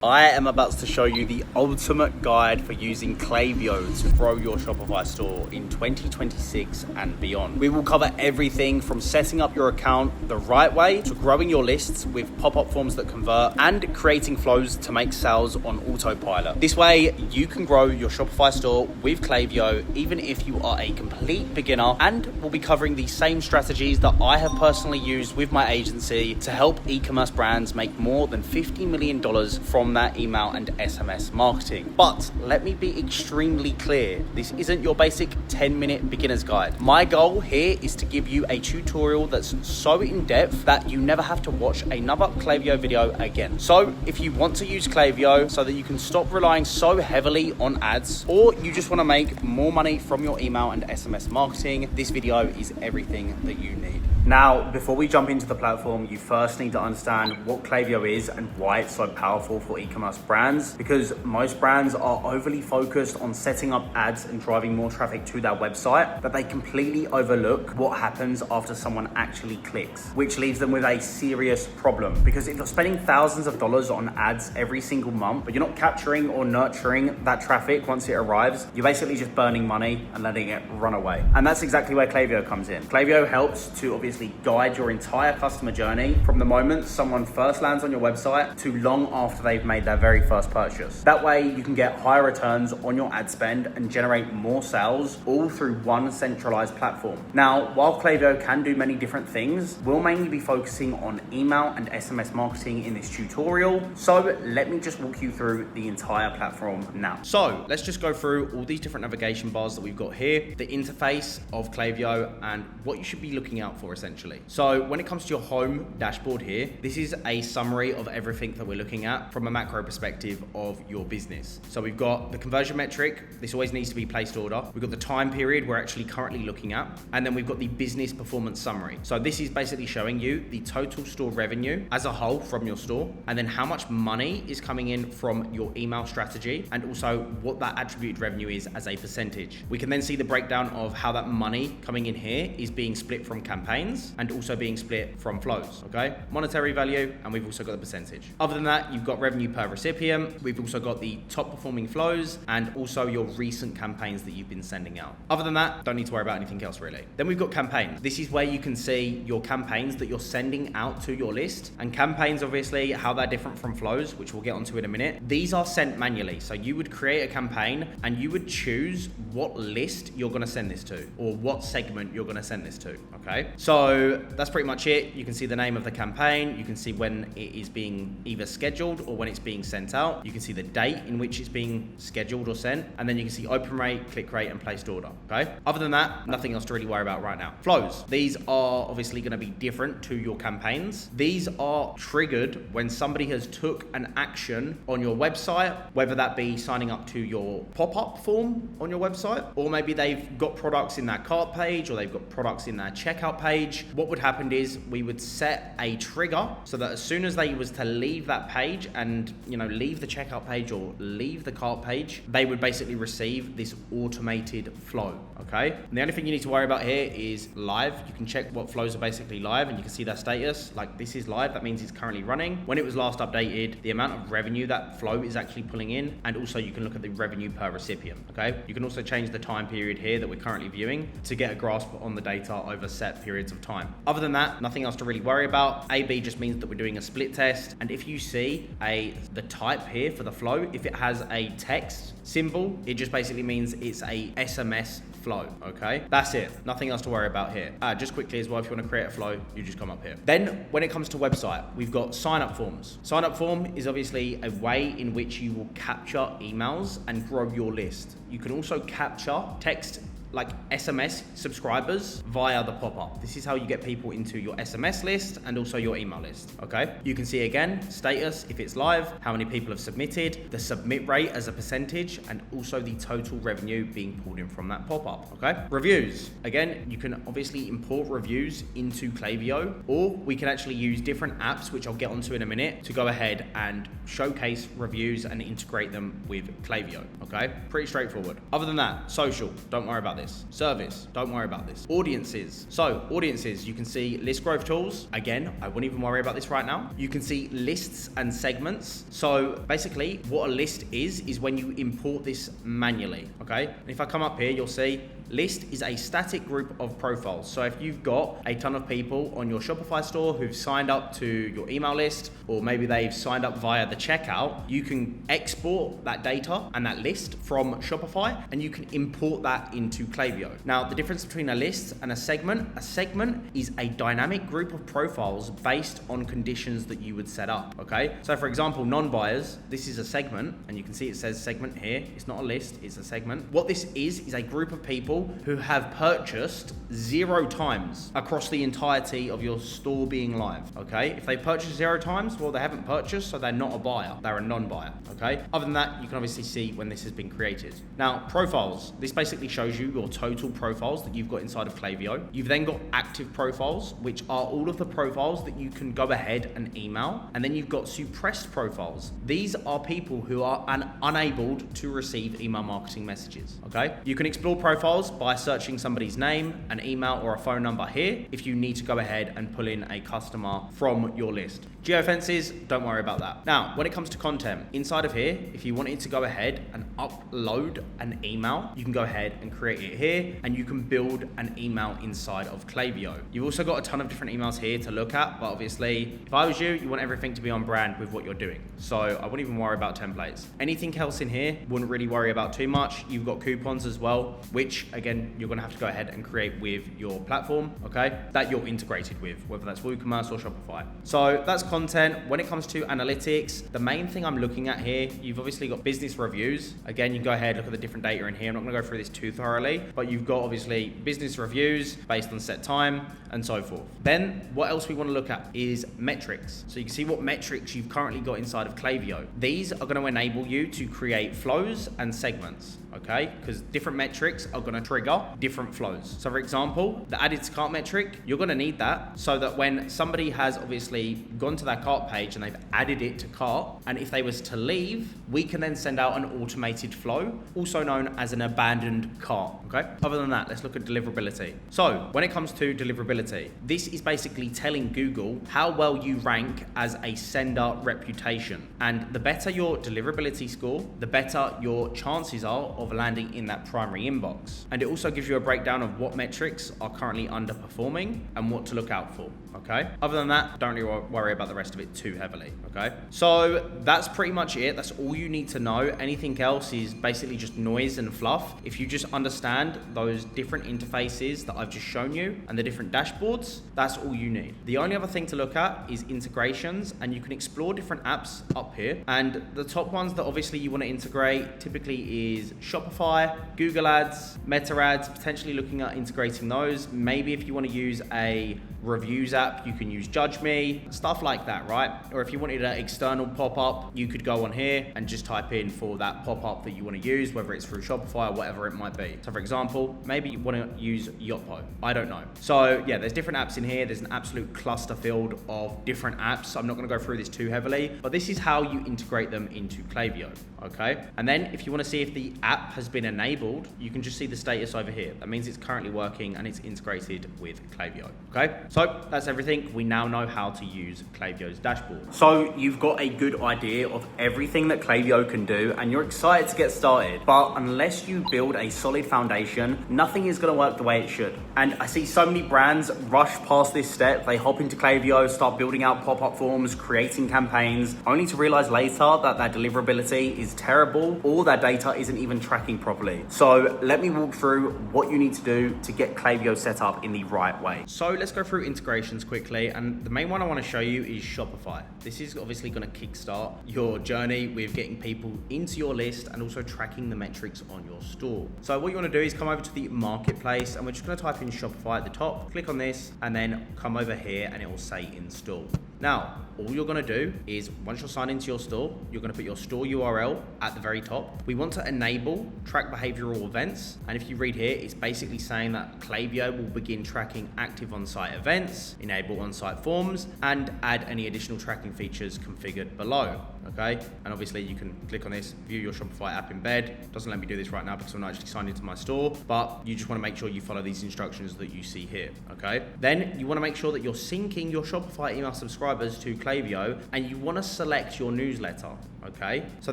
I am about to show you the ultimate guide for using Klaviyo to grow your Shopify store in 2026 and beyond. We will cover everything from setting up your account the right way to growing your lists with pop-up forms that convert and creating flows to make sales on autopilot. This way, you can grow your Shopify store with Klaviyo even if you are a complete beginner, and we'll be covering the same strategies that I have personally used with my agency to help e-commerce brands make more than $50 million from that email and SMS marketing. But let me be extremely clear, this isn't your basic 10-minute beginner's guide. My goal here is to give you a tutorial that's so in-depth that you never have to watch another Klaviyo video again. So if you want to use Klaviyo so that you can stop relying so heavily on ads, or you just want to make more money from your email and SMS marketing, this video is everything that you need. Now, before we jump into the platform, you first need to understand what Klaviyo is and why it's so powerful for e-commerce brands, because most brands are overly focused on setting up ads and driving more traffic to their website that they completely overlook what happens after someone actually clicks, which leaves them with a serious problem. Because if you're spending thousands of dollars on ads every single month, but you're not capturing or nurturing that traffic once it arrives, you're basically just burning money and letting it run away. And that's exactly where Klaviyo comes in. Klaviyo helps to obviously guide your entire customer journey from the moment someone first lands on your website to long after they've made their very first purchase. That way you can get higher returns on your ad spend and generate more sales all through one centralized platform. Now, while Klaviyo can do many different things, we'll mainly be focusing on email and SMS marketing in this tutorial. So let me just walk you through the entire platform now. So let's just go through all these different navigation bars that we've got here, the interface of Klaviyo, and what you should be looking out for essentially. So when it comes to your home dashboard here, this is a summary of everything that we're looking at from a macro perspective of your business. So we've got the conversion metric. This always needs to be placed order. We've got the time period we're actually currently looking at. And then we've got the business performance summary. So this is basically showing you the total store revenue as a whole from your store, and then how much money is coming in from your email strategy, and also what that attributed revenue is as a percentage. We can then see the breakdown of how that money coming in here is being split from campaigns and also being split from flows, okay? Monetary value, and we've also got the percentage. Other than that, you've got revenue per recipient. We've also got the top performing flows and also your recent campaigns that you've been sending out. Other than that, don't need to worry about anything else really. Then we've got campaigns. This is where you can see your campaigns that you're sending out to your list, and campaigns, obviously, how they're different from flows, which we'll get onto in a minute. These are sent manually. So you would create a campaign and you would choose what list you're gonna send this to, or what segment you're gonna send this to, okay? So that's pretty much it. You can see the name of the campaign. You can see when it is being either scheduled or when it's being sent out. You can see the date in which it's being scheduled or sent. And then you can see open rate, click rate, and placed order, okay? Other than that, nothing else to really worry about right now. Flows. These are obviously gonna be different to your campaigns. These are triggered when somebody has took an action on your website, whether that be signing up to your pop-up form on your website, or maybe they've got products in their cart page, or they've got products in their checkout page. What would happen is we would set a trigger so that as soon as they was to leave that page and, leave the checkout page or leave the cart page, they would basically receive this automated flow, okay? And the only thing you need to worry about here is live. You can check what flows are basically live and you can see their status. Like, this is live, that means it's currently running. When it was last updated, the amount of revenue that flow is actually pulling in, and also you can look at the revenue per recipient, okay? You can also change the time period here that we're currently viewing to get a grasp on the data over set periods of time. Other than that, nothing else to really worry about. A/B just means that we're doing a split test, and if you see the type here for the flow, if it has a text symbol, it just basically means it's a SMS flow, okay? That's it. Nothing else to worry about here. Just quickly as well, if you want to create a flow, you just come up here. Then when it comes to website, we've got sign up forms. Sign up form is obviously a way in which you will capture emails and grow your list. You can also capture text like SMS subscribers via the pop-up. This is how you get people into your SMS list and also your email list, okay? You can see again, status, if it's live, how many people have submitted, the submit rate as a percentage, and also the total revenue being pulled in from that pop-up, okay? Reviews. Again, you can obviously import reviews into Klaviyo, or we can actually use different apps, which I'll get onto in a minute, to go ahead and showcase reviews and integrate them with Klaviyo, okay? Pretty straightforward. Other than that, social, don't worry about this. this. Service, don't worry about this. Audiences. So audiences, you can see list growth tools. Again, I wouldn't even worry about this right now. You can see lists and segments. So basically what a list is when you import this manually, okay? And if I come up here, you'll see list is a static group of profiles. So if you've got a ton of people on your Shopify store who've signed up to your email list, or maybe they've signed up via the checkout, you can export that data and that list from Shopify and you can import that into Klaviyo. Now, the difference between a list and a segment is a dynamic group of profiles based on conditions that you would set up, okay? So for example, non-buyers, this is a segment, and you can see it says segment here. It's not a list, it's a segment. What this is a group of people who have purchased 0 times across the entirety of your store being live, okay? If they purchased 0 times, well, they haven't purchased, so they're not a buyer, they're a non-buyer, okay? Other than that, you can obviously see when this has been created. Now, profiles, this basically shows you your total profiles that you've got inside of Klaviyo. You've then got active profiles, which are all of the profiles that you can go ahead and email, and then you've got suppressed profiles. These are people who are unable to receive email marketing messages, okay? You can explore profiles by searching somebody's name, an email, or a phone number here if you need to go ahead and pull in a customer from your list. Geofences, don't worry about that. Now, when it comes to content, inside of here, if you wanted to go ahead and upload an email, you can go ahead and create it here, and you can build an email inside of Klaviyo. You've also got a ton of different emails here to look at, but obviously, if I was you want everything to be on brand with what you're doing. So I wouldn't even worry about templates. Anything else in here, wouldn't really worry about too much. You've got coupons as well, which again, you're gonna have to go ahead and create with your platform, okay? That you're integrated with, whether that's Ecommerce or Shopify. So that's content. When it comes to analytics, the main thing I'm looking at here, you've obviously got business reviews. Again, you can go ahead, look at the different data in here. I'm not gonna go through this too thoroughly, but you've got obviously business reviews based on set time and so forth. Then what else we wanna look at is metrics. So you can see what metrics you've currently got inside of Klaviyo. These are gonna enable you to create flows and segments, okay? Because different metrics are gonna trigger different flows. So for example, the added to cart metric, you're gonna need that so that when somebody has obviously gone to that cart page and they've added it to cart, and if they was to leave, we can then send out an automated flow, also known as an abandoned cart, okay? Other than that, let's look at deliverability. So when it comes to deliverability, this is basically telling Google how well you rank as a sender reputation. And the better your deliverability score, the better your chances are of landing in that primary inbox. And it also gives you a breakdown of what metrics are currently underperforming and what to look out for, okay? Other than that, don't really worry about the rest of it too heavily, okay? So that's pretty much it. That's all you need to know. Anything else is basically just noise and fluff. If you just understand those different interfaces that I've just shown you and the different dashboards, that's all you need. The only other thing to look at is integrations, and you can explore different apps up here. And the top ones that obviously you want to integrate typically is Shopify, Google Ads, Meta Ads, potentially looking at integrating those. Maybe if you want to use a reviews app, you can use Judge Me, stuff like that, right? Or if you wanted an external pop-up, you could go on here and just type in for that pop-up that you want to use, whether it's through Shopify or whatever it might be. So for example, maybe you want to use Yotpo. I don't know. So yeah, there's different apps in here. There's an absolute cluster field of different apps. I'm not going to go through this too heavily, but this is how you integrate them into Klaviyo, okay? And then if you want to see if the app has been enabled, you can just see the status over here. That means it's currently working and it's integrated with Klaviyo, okay? So that's everything. We now know how to use Klaviyo's dashboard. So you've got a good idea of everything that Klaviyo can do and you're excited to get started. But unless you build a solid foundation, nothing is going to work the way it should. And I see so many brands rush past this step. They hop into Klaviyo, start building out pop-up forms, creating campaigns, only to realize later that their deliverability is terrible or their data isn't even tracking properly. So let me walk through what you need to do to get Klaviyo set up in the right way. So let's go through integrations quickly, and the main one I want to show you is Shopify. This is obviously going to kickstart your journey with getting people into your list and also tracking the metrics on your store. So what you want to do is come over to the marketplace, and we're just going to type in Shopify at the top, click on this, and then come over here and it will say install. Now, all you're going to do is once you're signed into your store, you're going to put your store URL at the very top. We want to enable track behavioral events. And if you read here, it's basically saying that Klaviyo will begin tracking active on-site events, enable on-site forms, and add any additional tracking features configured below. okay? And obviously you can click on this, view your Shopify app embed. Doesn't let me do this right now because I'm not actually signed into my store, but you just want to make sure you follow these instructions that you see here, okay? Then you want to make sure that you're syncing your Shopify email subscribers to Klaviyo, and you want to select your newsletter, okay? So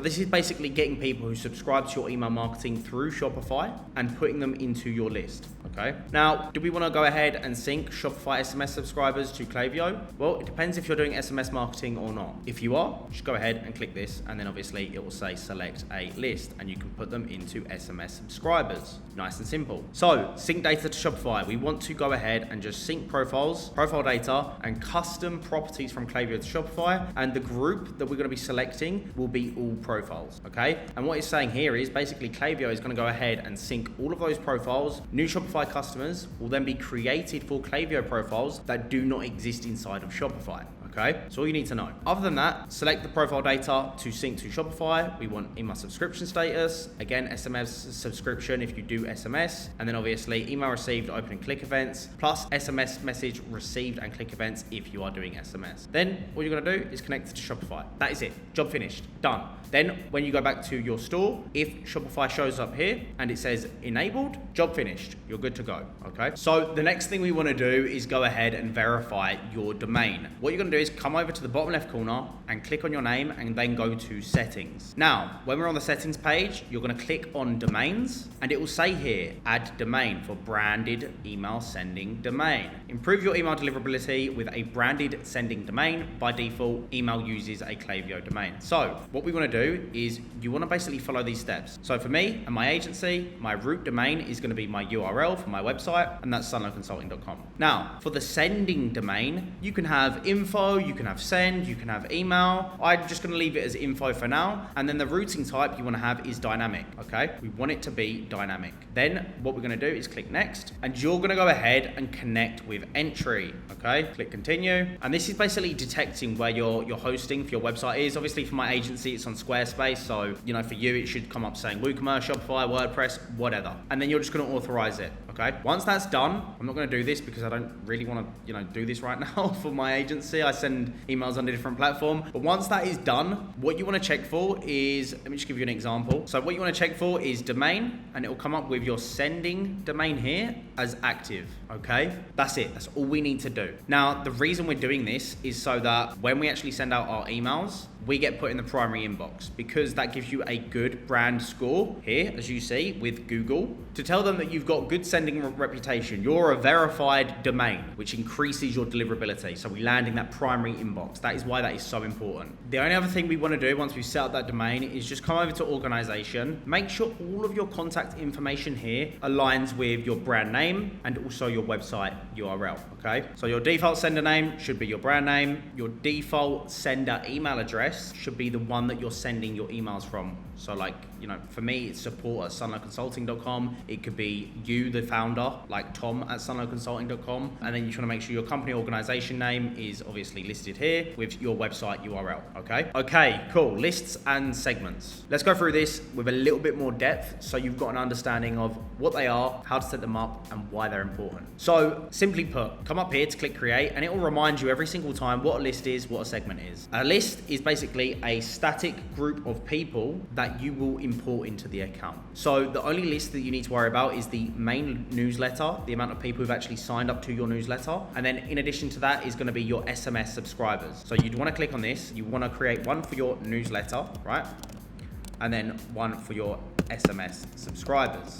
this is basically getting people who subscribe to your email marketing through Shopify and putting them into your list, okay? Now, do we want to go ahead and sync Shopify SMS subscribers to Klaviyo? Well, it depends if you're doing SMS marketing or not. If you are, just go ahead and click this, and then obviously it will say select a list, and you can put them into SMS subscribers. Nice and simple. So, sync data to Shopify. We want to go ahead and just sync profiles, profile data, and custom properties from Klaviyo to Shopify, and the group that we're going to be selecting will be all profiles, okay? And what it's saying here is basically Klaviyo is going to go ahead and sync all of those profiles. New Shopify customers will then be created for Klaviyo profiles that do not exist inside of Shopify. Okay, so all you need to know. Other than that, select the profile data to sync to Shopify. We want email subscription status, again SMS subscription if you do SMS, and then obviously email received, open and click events, plus SMS message received and click events if you are doing SMS. Then all you're gonna do is connect it to Shopify. That is it, job finished, done. Then when you go back to your store, if Shopify shows up here and it says enabled, job finished, you're good to go, okay? So the next thing we wanna do is go ahead and verify your domain. What you're gonna do is come over to the bottom left corner and click on your name and then go to settings. Now, when we're on the settings page, you're gonna click on domains and it will say here, add domain for branded email sending domain. Improve your email deliverability with a branded sending domain. By default, email uses a Klaviyo domain. So what we wanna do is you wanna basically follow these steps. So for me and my agency, my root domain is gonna be my URL for my website, and that's sunlowconsulting.com. Now, for the sending domain, you can have info, you can have send, you can have email. I'm just gonna leave it as info for now. And then the routing type you wanna have is dynamic, okay? We want it to be dynamic. Then what we're gonna do is click next, and you're gonna go ahead and connect with entry, okay? Click continue. And this is basically detecting where your hosting for your website is. Obviously for my agency, it's on Squarespace. So, for you, it should come up saying WooCommerce, Shopify, WordPress, whatever. And then you're just gonna authorize it, okay? Once that's done, I'm not gonna do this because I don't really wanna, do this right now for my agency. I send emails on a different platform. But once that is done, what you wanna check for is, let me just give you an example. So what you wanna check for is domain, and it will come up with your sending domain here as active, okay? That's it, that's all we need to do. Now, the reason we're doing this is so that when we actually send out our emails, we get put in the primary inbox, because that gives you a good brand score here, as you see, with Google, to tell them that you've got good sending reputation. You're a verified domain, which increases your deliverability. So we land in that primary inbox. That is why that is so important. The only other thing we want to do once we've set up that domain is just come over to organization, make sure all of your contact information here aligns with your brand name and also your website URL, okay? So your default sender name should be your brand name. Your default sender email address should be the one that you're sending your emails from. So like, for me, it's support@sunlowconsulting.com. It could be you, the founder, like Tom@sunlowconsulting.com. And then you want to make sure your company organization name is obviously listed here with your website URL, okay? Okay, cool, lists and segments. Let's go through this with a little bit more depth so you've got an understanding of what they are, how to set them up, and why they're important. So simply put, come up here to click create, and it will remind you every single time what a list is, what a segment is. A list is basically a static group of people that you will import into the account. So the only list that you need to worry about is the main newsletter, the amount of people who've actually signed up to your newsletter. And then in addition to that is going to be your SMS subscribers. So you'd want to click on this. You want to create one for your newsletter, right? And then one for your SMS subscribers.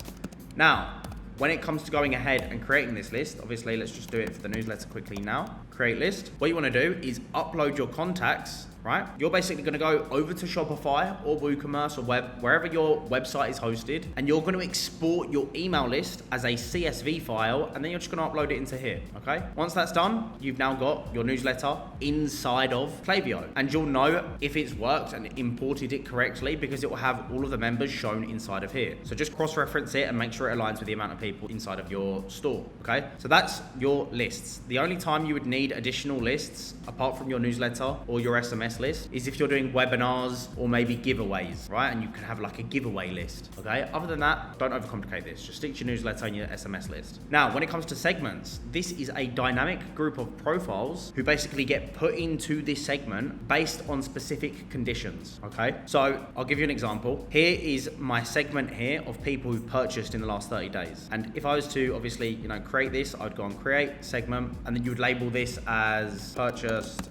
Now, when it comes to going ahead and creating this list, obviously let's just do it for the newsletter quickly now. Create list. What you want to do is upload your contacts, right? You're basically going to go over to Shopify or WooCommerce or wherever your website is hosted, and you're going to export your email list as a CSV file, and then you're just going to upload it into here, okay? Once that's done, you've now got your newsletter inside of Klaviyo, and you'll know if it's worked and imported it correctly because it will have all of the members shown inside of here. So just cross-reference it and make sure it aligns with the amount of people inside of your store, okay? So that's your lists. The only time you would need need additional lists apart from your newsletter or your SMS list is if you're doing webinars or maybe giveaways, right? And you can have like a giveaway list, okay? Other than that, don't overcomplicate this. Just stick to your newsletter and your SMS list. Now, when it comes to segments, this is a dynamic group of profiles who basically get put into this segment based on specific conditions, okay? So I'll give you an example. Here is my segment here of people who've purchased in the last 30 days. And if I was to obviously, create this, I'd go on create segment, and then you would label this as purchased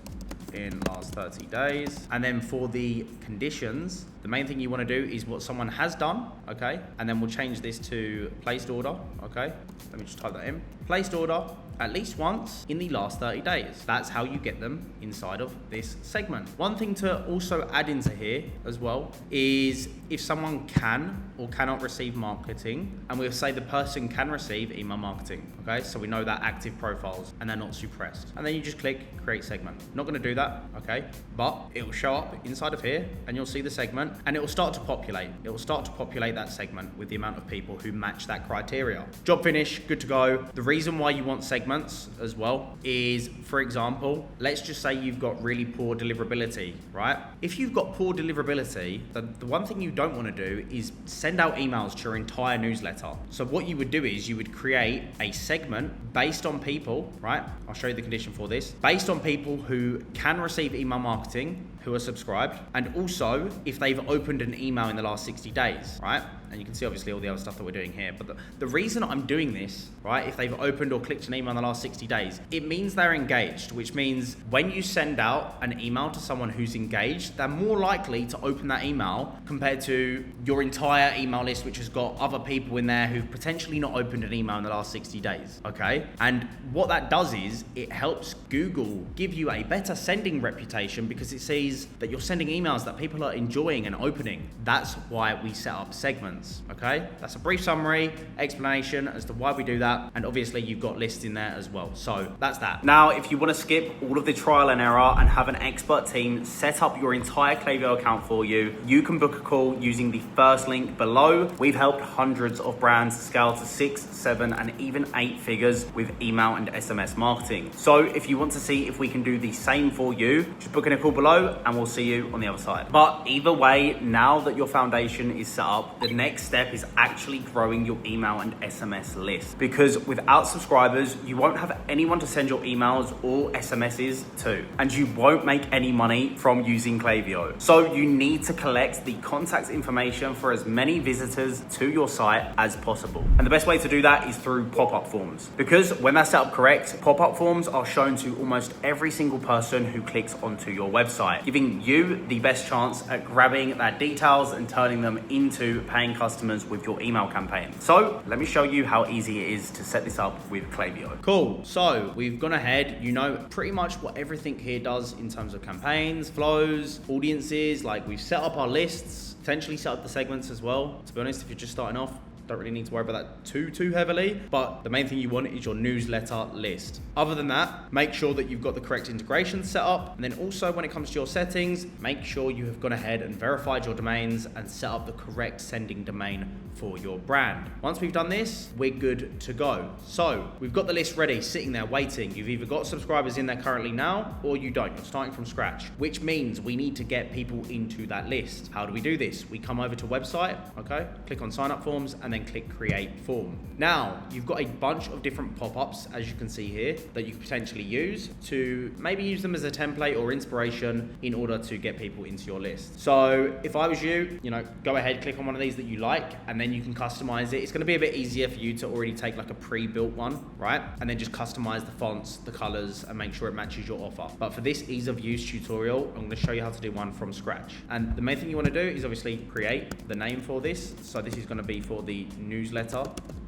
in last 30 days. And then for the conditions, the main thing you want to do is what someone has done, okay? And then we'll change this to placed order, okay? Let me just type that in. Placed order at least once in the last 30 days. That's how you get them inside of this segment. One thing to also add into here as well is if someone can or cannot receive marketing, and we'll say the person can receive email marketing, okay? So we know that active profiles and they're not suppressed. And then you just click create segment. Not gonna do that, okay? But it will show up inside of here and you'll see the segment and it will start to populate. It will start to populate that segment with the amount of people who match that criteria. Job finished, good to go. The reason why you want segments as well is, for example, let's just say you've got really poor deliverability, right? If you've got poor deliverability, the one thing you don't want to do is send out emails to your entire newsletter. So what you would do is you would create a segment based on people, right? I'll show you the condition for this. Based on people who can receive email marketing, who are subscribed, and also if they've opened an email in the last 60 days, right? And you can see obviously all the other stuff that we're doing here. But the reason I'm doing this, right, if they've opened or clicked an email in the last 60 days, it means they're engaged, which means when you send out an email to someone who's engaged, they're more likely to open that email compared to your entire email list, which has got other people in there who've potentially not opened an email in the last 60 days, okay? And what that does is it helps Google give you a better sending reputation because it sees that you're sending emails that people are enjoying and opening. That's why we set up segments. Okay, that's a brief summary, explanation as to why we do that, and obviously you've got lists in there as well. So that's that. Now, if you want to skip all of the trial and error and have an expert team set up your entire Klaviyo account for you, you can book a call using the first link below. We've helped hundreds of brands scale to 6, 7, and even 8 figures with email and SMS marketing. So if you want to see if we can do the same for you, just book in a call below and we'll see you on the other side. But either way, now that your foundation is set up, the next step is actually growing your email and SMS list, because without subscribers, you won't have anyone to send your emails or SMSs to, and you won't make any money from using Klaviyo. So you need to collect the contact information for as many visitors to your site as possible. And the best way to do that is through pop-up forms, because when they're set up correct, pop-up forms are shown to almost every single person who clicks onto your website, giving you the best chance at grabbing their details and turning them into paying customers with your email campaign. So let me show you how easy it is to set this up with Klaviyo. Cool, so we've gone ahead, you know pretty much what everything here does in terms of campaigns, flows, audiences, like we've set up our lists, potentially set up the segments as well. To be honest, if you're just starting off, don't really need to worry about that too heavily, but the main thing you want is your newsletter list. Other than that, make sure that you've got the correct integrations set up, and then also when it comes to your settings, make sure you have gone ahead and verified your domains and set up the correct sending domain for your brand. Once we've done this, we're good to go. So we've got the list ready, sitting there waiting. You've either got subscribers in there currently now, or you don't. You're starting from scratch, which means we need to get people into that list. How do we do this? We come over to website, okay? Click on sign up forms and then click create form. Now, you've got a bunch of different pop-ups, as you can see here, that you could potentially use to maybe use them as a template or inspiration in order to get people into your list. So if I was you, go ahead, click on one of these that you like, and then you can customize it. It's going to be a bit easier for you to already take like a pre-built one, right? And then just customize the fonts, the colors, and make sure it matches your offer. But for this ease of use tutorial, I'm going to show you how to do one from scratch. And the main thing you want to do is obviously create the name for this. So this is going to be for the newsletter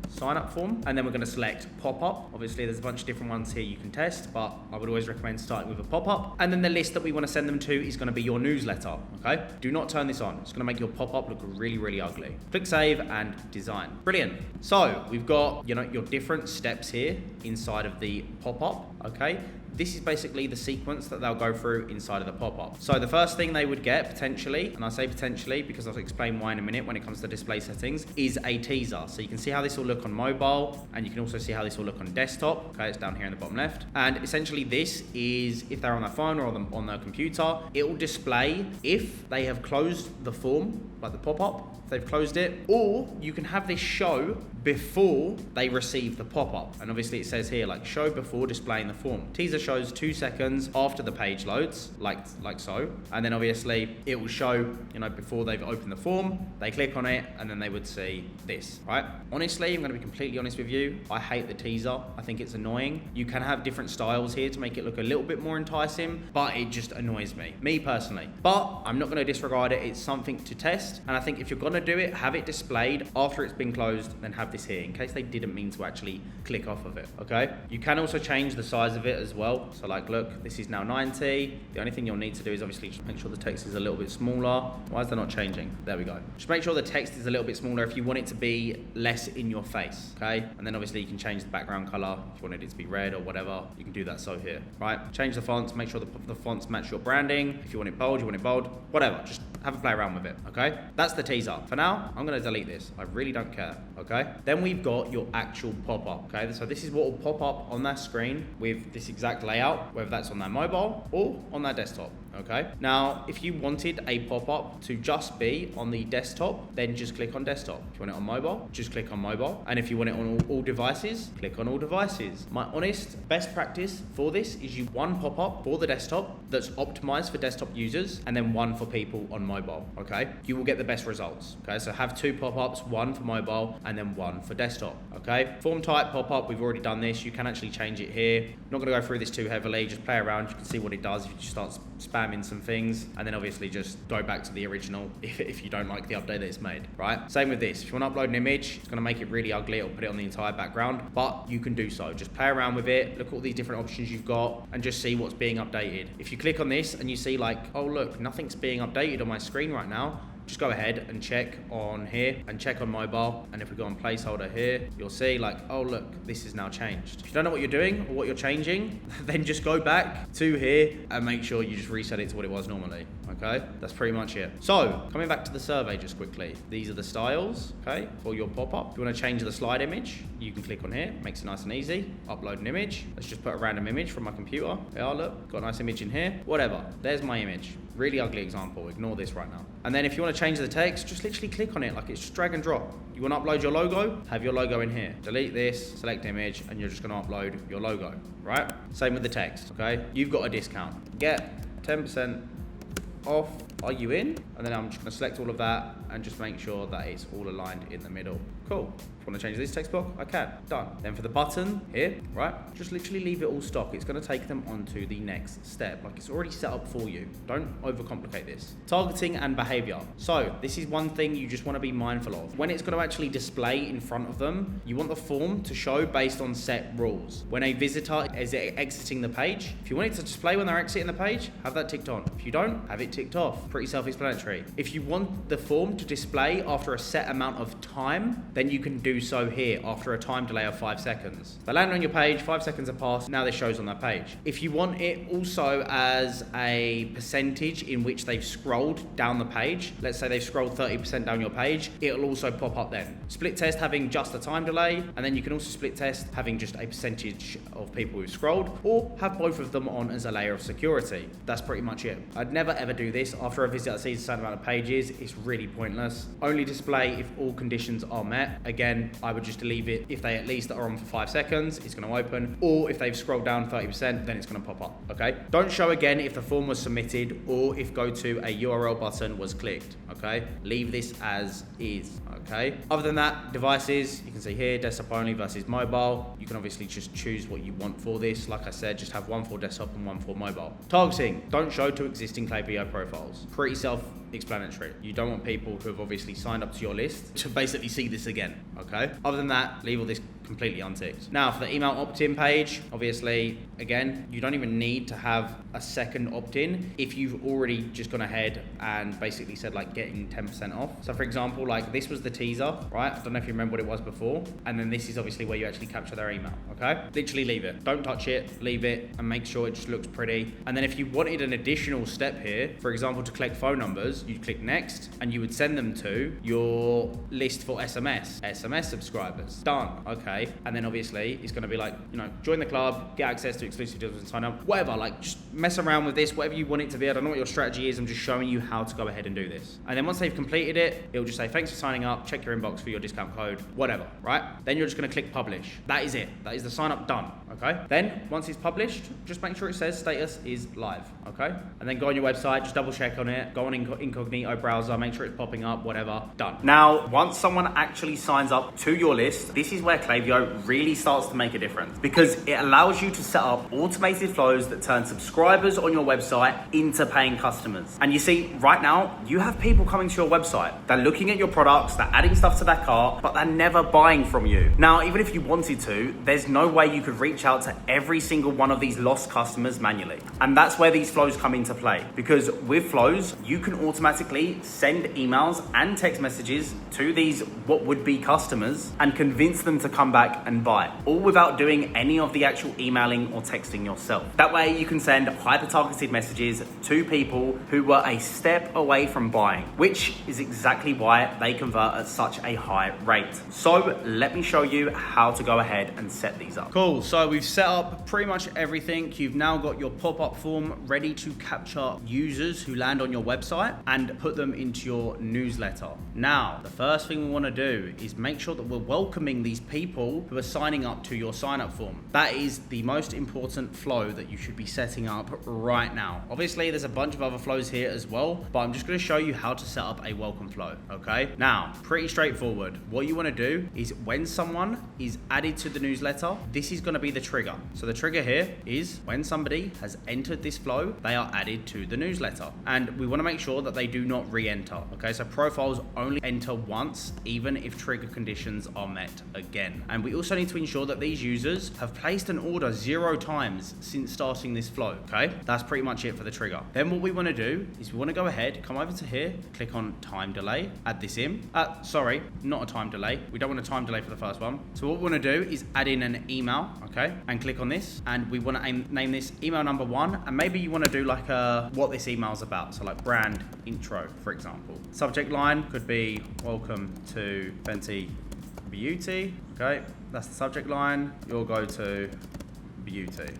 sign up form, and then we're going to select pop-up. Obviously there's a bunch of different ones here you can test, but I would always recommend starting with a pop-up. And then the list that we want to send them to is going to be your newsletter. Okay, do not turn this on. It's going to make your pop-up look really ugly. Click save and design. Brilliant. So we've got your different steps here inside of the pop-up. Okay, this is basically the sequence that they'll go through inside of the pop-up. So the first thing they would get potentially, and I say potentially because I'll explain why in a minute when it comes to display settings, is a teaser. So you can see how this will look on mobile, and you can also see how this will look on desktop. Okay, it's down here in the bottom left. And essentially this is, if they're on their phone or on their computer, it will display if they have closed the form, like the pop-up, if they've closed it, or you can have this show before they receive the pop-up. And obviously it says here, like, show before displaying the form. Teaser shows 2 seconds after the page loads, like so. And then obviously it will show, you know, before they've opened the form, they click on it, and then they would see this, right? Honestly, I'm gonna be completely honest with you. I hate the teaser. I think it's annoying. You can have different styles here to make it look a little bit more enticing, but it just annoys me personally. But I'm not gonna disregard it. It's something to test. And I think if you're gonna do it, have it displayed after it's been closed, then have this here in case they didn't mean to actually click off of it, okay? You can also change the size of it as well. So like, look, this is now 90. The only thing you'll need to do is obviously just make sure the text is a little bit smaller. Why is that not changing? There we go. Just make sure the text is a little bit smaller if you want it to be less in your face, okay? And then obviously you can change the background color. If you wanted it to be red or whatever, you can do that so here, right? Change the fonts, make sure the fonts match your branding. If you want it bold, whatever. Just have a play around with it, okay? That's the teaser. For now, I'm gonna delete this. I really don't care, okay? Then we've got your actual pop-up, okay? So this is what will pop up on that screen with this exact layout, whether that's on their mobile or on their desktop, okay? Now, if you wanted a pop-up to just be on the desktop, then just click on desktop. If you want it on mobile, just click on mobile. And if you want it on all devices, click on all devices. My honest best practice for this is you one pop-up for the desktop that's optimized for desktop users, and then one for people on mobile, okay? You will get the best results, okay? So have 2 pop-ups, one for mobile and then one for desktop, okay? Form type pop-up, we've already done this. You can actually change it here. Not gonna go through this too heavily, just play around. You can see what it does if you just start spamming some things, and then obviously just go back to the original if you don't like the update that it's made, right? Same with this. If you want to upload an image, it's gonna make it really ugly. It'll put it on the entire background, but you can do so. Just play around with it, look at all these different options you've got, and just see what's being updated. If you click on this and you see like, oh look, nothing's being updated on my screen right now, just go ahead and check on here and check on mobile. And if we go on placeholder here, you'll see like, oh look, this is now changed. If you don't know what you're doing or what you're changing, then just go back to here and make sure you just reset it to what it was normally, okay? That's pretty much it. So coming back to the survey just quickly, these are the styles, okay, for your pop-up. If you want to change the slide image, you can click on here, makes it nice and easy. Upload an image. Let's just put a random image from my computer. Yeah, look, got a nice image in here, whatever. There's my image. Really ugly example, ignore this right now. And then if you want to change the text, just literally click on it, like it's just drag and drop. You want to upload your logo, have your logo in here. Delete this, select image, and you're just going to upload your logo, right? Same with the text, okay? You've got a discount. Get 10% off, are you in? And then I'm just going to select all of that and just make sure that it's all aligned in the middle. Cool. If you want to change this text block, I can. Done. Then for the button here, right, just literally leave it all stock. It's going to take them on to the next step. Like it's already set up for you. Don't overcomplicate this. Targeting and behavior. So this is one thing you just want to be mindful of. When it's going to actually display in front of them, you want the form to show based on set rules. When a visitor is exiting the page, if you want it to display when they're exiting the page, have that ticked on. If you don't, have it ticked off. Pretty self-explanatory. If you want the form to display after a set amount of time, then you can do so here after a time delay of 5 seconds. They land on your page, 5 seconds have passed, now this shows on that page. If you want it also as a percentage in which they've scrolled down the page, let's say they've scrolled 30% down your page, it'll also pop up then. Split test having just a time delay, and then you can also split test having just a percentage of people who've scrolled, or have both of them on as a layer of security. That's pretty much it. I'd never ever do this after a visitor sees a certain amount of pages. It's really pointless. Only display if all conditions are met. Again, I would just leave it if they at least are on for 5 seconds, it's going to open, or if they've scrolled down 30%, then it's going to pop up, okay? Don't show again if the form was submitted or if go to a URL button was clicked, okay? Leave this as is, okay? Other than that, devices, you can see here, desktop only versus mobile. You can obviously just choose what you want for this. Like I said, just have one for desktop and one for mobile. Targeting, don't show to existing Klaviyo profiles. Pretty self-explanatory. You don't want people who have obviously signed up to your list to basically see this again, okay? Other than that, leave all this completely unticked. Now for the email opt-in page, obviously, again, you don't even need to have a second opt-in if you've already just gone ahead and basically said like getting 10% off. So for example, like this was the teaser, right? I don't know if you remember what it was before. And then this is obviously where you actually capture their email, okay? Literally leave it. Don't touch it, leave it, and make sure it just looks pretty. And then if you wanted an additional step here, for example, to collect phone numbers, you'd click next and you would send them to your list for SMS subscribers. Done, okay? And then obviously it's gonna be like, you know, join the club, get access to exclusive deals and sign up, whatever, like just mess around with this, whatever you want it to be. I don't know what your strategy is. I'm just showing you how to go ahead and do this. And then once they've completed it, it'll just say, thanks for signing up, check your inbox for your discount code, whatever, right? Then you're just gonna click publish. That is it. That is the sign up done, okay? Then once it's published, just make sure it says status is live, okay? And then go on your website, just double check on it, go on incognito browser, make sure it's popping up, whatever, done. Now, once someone actually signs up to your list, this is where Klaviyo really starts to make a difference because it allows you to set up automated flows that turn subscribers on your website into paying customers. And you see, right now, you have people coming to your website. They're looking at your products, they're adding stuff to their cart, but they're never buying from you. Now, even if you wanted to, there's no way you could reach out to every single one of these lost customers manually. And that's where these flows come into play because with flows, you can automatically send emails and text messages to these what would be customers and convince them to come back and buy, all without doing any of the actual emailing or texting yourself. That way you can send hyper-targeted messages to people who were a step away from buying, which is exactly why they convert at such a high rate. So let me show you how to go ahead and set these up. Cool, so we've set up pretty much everything. You've now got your pop-up form ready to capture users who land on your website and put them into your newsletter. Now, the first thing we want to do is make sure that we're welcoming these people who are signing up to your sign-up form. That is the most important flow that you should be setting up right now. Obviously, there's a bunch of other flows here as well, but I'm just going to show you how to set up a welcome flow, okay? Now, pretty straightforward. What you want to do is when someone is added to the newsletter, this is going to be the trigger. So the trigger here is when somebody has entered this flow, they are added to the newsletter. And we want to make sure that they do not re-enter, okay? So profiles only enter once, even if trigger conditions are met again. And we also need to ensure that these users have placed an order 0 times since starting this flow, okay? That's pretty much it for the trigger. Then what we want to do is we want to go ahead, come over to here, click on time delay, add this in. Sorry, not a time delay. We don't want a time delay for the first one. So what we want to do is add in an email, okay? And click on this. And we want to name this email number 1. And maybe you want to do like what this email is about. So like brand intro, for example. Subject line could be welcome to Fenty Beauty, okay? That's the subject line. You'll go to beauty.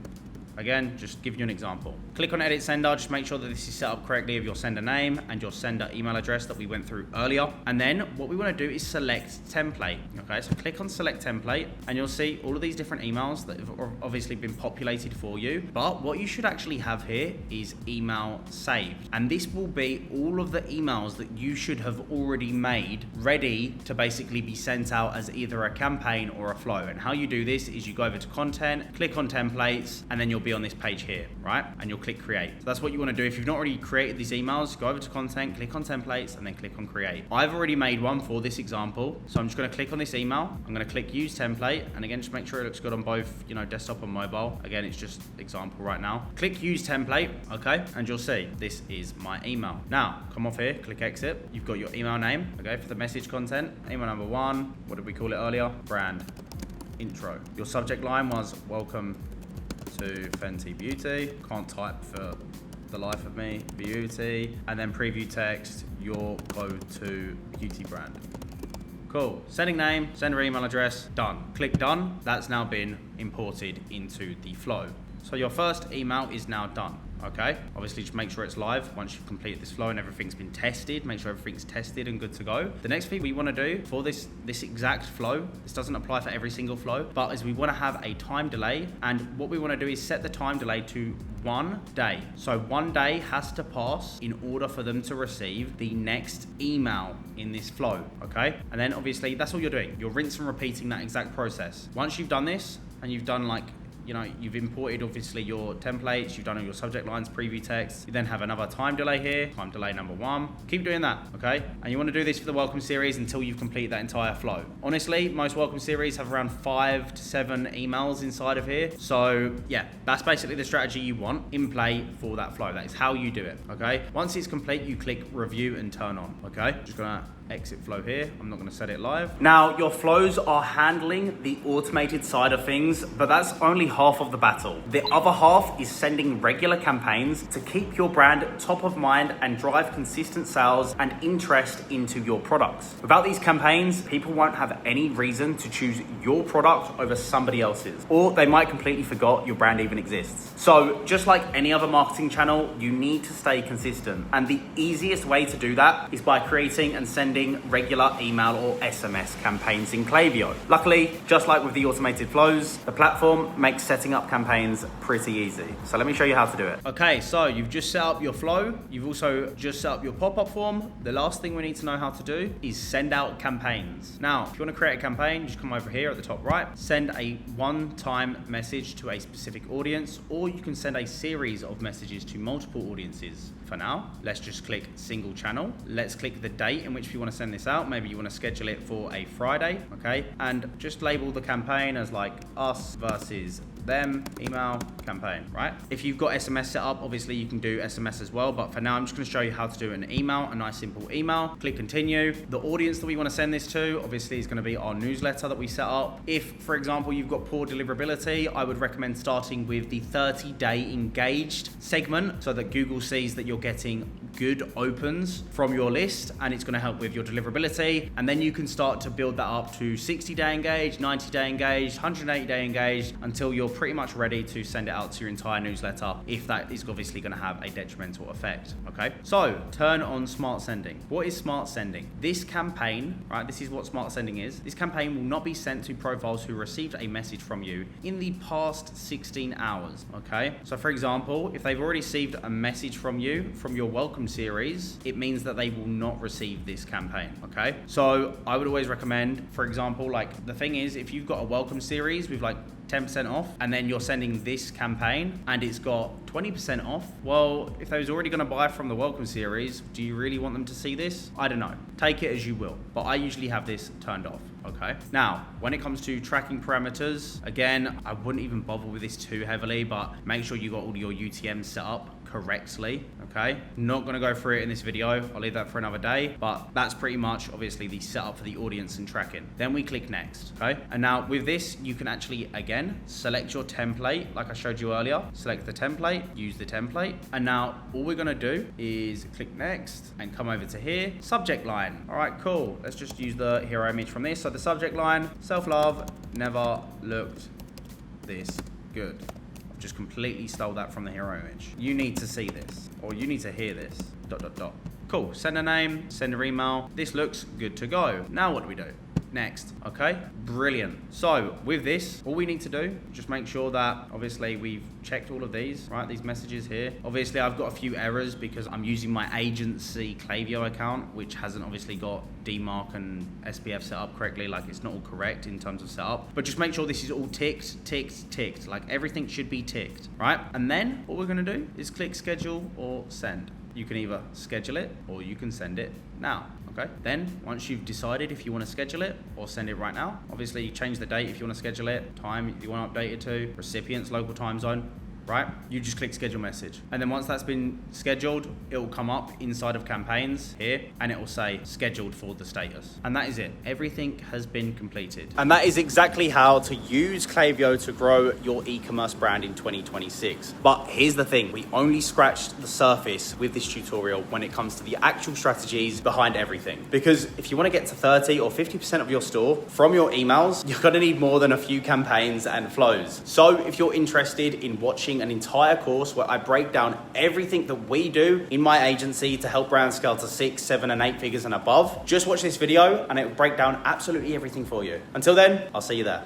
Again, just give you an example. Click on edit sender, just make sure that this is set up correctly with your sender name and your sender email address that we went through earlier. And then what we want to do is select template. Okay, so click on select template and you'll see all of these different emails that have obviously been populated for you. But what you should actually have here is email saved. And this will be all of the emails that you should have already made ready to basically be sent out as either a campaign or a flow. And how you do this is you go over to content, click on templates, and then you'll be on this page here, right? And you'll click create. So that's what you want to do. If you've not already created these emails, go over to content, click on templates, and then click on create. I've already made one for this example. So I'm just going to click on this email. I'm going to click use template. And again, just make sure it looks good on both, desktop and mobile. Again, it's just example right now. Click use template, okay? And you'll see this is my email. Now, come off here, click exit. You've got your email name, okay? For the message content, email number 1, what did we call it earlier? Brand intro. Your subject line was welcome to Fenty Beauty. Can't type for the life of me. Beauty. And then preview text, your go-to beauty brand. Cool. Sending name, sender email address, done. Click done. That's now been imported into the flow. So your first email is now done. Okay, obviously just make sure it's live once you've completed this flow and everything's been tested. Make sure everything's tested and good to go. The next thing we want to do for this exact flow, this doesn't apply for every single flow, but is we want to have a time delay, and what we want to do is set the time delay to 1 day. So 1 day has to pass in order for them to receive the next email in this flow, okay? And then obviously that's all you're doing. You're rinse and repeating that exact process. Once you've done this and you've done you've imported obviously your templates, you've done all your subject lines, preview text. You then have another time delay here, time delay number 1. Keep doing that, okay? And you want to do this for the welcome series until you've completed that entire flow. Honestly, most welcome series have around 5 to 7 emails inside of here. So yeah, that's basically the strategy you want in play for that flow. That is how you do it, okay? Once it's complete, you click review and turn on, okay? Just gonna exit flow here. I'm not gonna set it live. Now, your flows are handling the automated side of things, but that's only half of the battle. The other half is sending regular campaigns to keep your brand top of mind and drive consistent sales and interest into your products. Without these campaigns, people won't have any reason to choose your product over somebody else's, or they might completely forgot your brand even exists. So just like any other marketing channel, you need to stay consistent. And the easiest way to do that is by creating and sending regular email or SMS campaigns in Klaviyo. Luckily, just like with the automated flows, the platform makes setting up campaigns pretty easy. So let me show you how to do it. Okay, so you've just set up your flow. You've also just set up your pop-up form. The last thing we need to know how to do is send out campaigns. Now, if you want to create a campaign, just come over here at the top right, send a one-time message to a specific audience, or you can send a series of messages to multiple audiences. For now, let's just click single channel. Let's click the date in which we want to send this out. Maybe you want to schedule it for a Friday, okay? And just label the campaign as like us versus them, email, campaign, right? If you've got SMS set up, obviously you can do SMS as well, but for now I'm just going to show you how to do an email, a nice simple email. Click continue. The audience that we want to send this to obviously is going to be our newsletter that we set up. If, for example, you've got poor deliverability, I would recommend starting with the 30-day engaged segment so that Google sees that you're getting good opens from your list, and it's going to help with your deliverability. And then you can start to build that up to 60-day engaged, 90-day engaged, 180-day engaged, until you're pretty much ready to send it out to your entire newsletter, if that is obviously going to have a detrimental effect, okay? So turn on smart sending. What is smart sending? This campaign, right, this is what smart sending is. This campaign will not be sent to profiles who received a message from you in the past 16 hours, okay? So for example, if they've already received a message from you from your welcome series, it means that they will not receive this campaign, okay? So I would always recommend, for example, like the thing is, if you've got a welcome series with like 10% off, and then you're sending this campaign and it's got 20% off, well, if they was already going to buy from the welcome series, do you really want them to see this? I don't know. Take it as you will, but I usually have this turned off, okay? Now, when it comes to tracking parameters, again, I wouldn't even bother with this too heavily, but make sure you got all your UTMs set up correctly, okay? Not gonna go through it in this video, I'll leave that for another day, but that's pretty much obviously the setup for the audience and tracking. Then we click next, okay? And now with this, you can actually, again, select your template, like I showed you earlier, select the template, use the template, and now all we're gonna do is click next and come over to here, subject line. All right, cool. Let's just use the hero image from this. So the subject line, self-love, never looked this good. Just completely stole that from the hero image. You need to see this, or you need to hear this, ... Cool, send a name, send an email. This looks good to go. Now what do we do? Next, okay? Brilliant. So with this, all we need to do, just make sure that obviously we've checked all of these, right? These messages here. Obviously I've got a few errors because I'm using my agency Klaviyo account, which hasn't obviously got DMARC and SPF set up correctly. Like it's not all correct in terms of setup, but just make sure this is all ticked. Like everything should be ticked, right? And then what we're gonna do is click schedule or send. You can either schedule it or you can send it now, okay? Then once you've decided if you want to schedule it or send it right now, obviously you change the date if you want to schedule it, time you want to update it to, recipient's local time zone, right? You just click schedule message. And then once that's been scheduled, it will come up inside of campaigns here and it will say scheduled for the status. And that is it. Everything has been completed. And that is exactly how to use Klaviyo to grow your e-commerce brand in 2026. But here's the thing, we only scratched the surface with this tutorial when it comes to the actual strategies behind everything. Because if you want to get to 30 or 50% of your store from your emails, you're going to need more than a few campaigns and flows. So if you're interested in watching an entire course where I break down everything that we do in my agency to help brands scale to 6, 7, and 8 figures and above, just watch this video and it will break down absolutely everything for you. Until then, I'll see you there.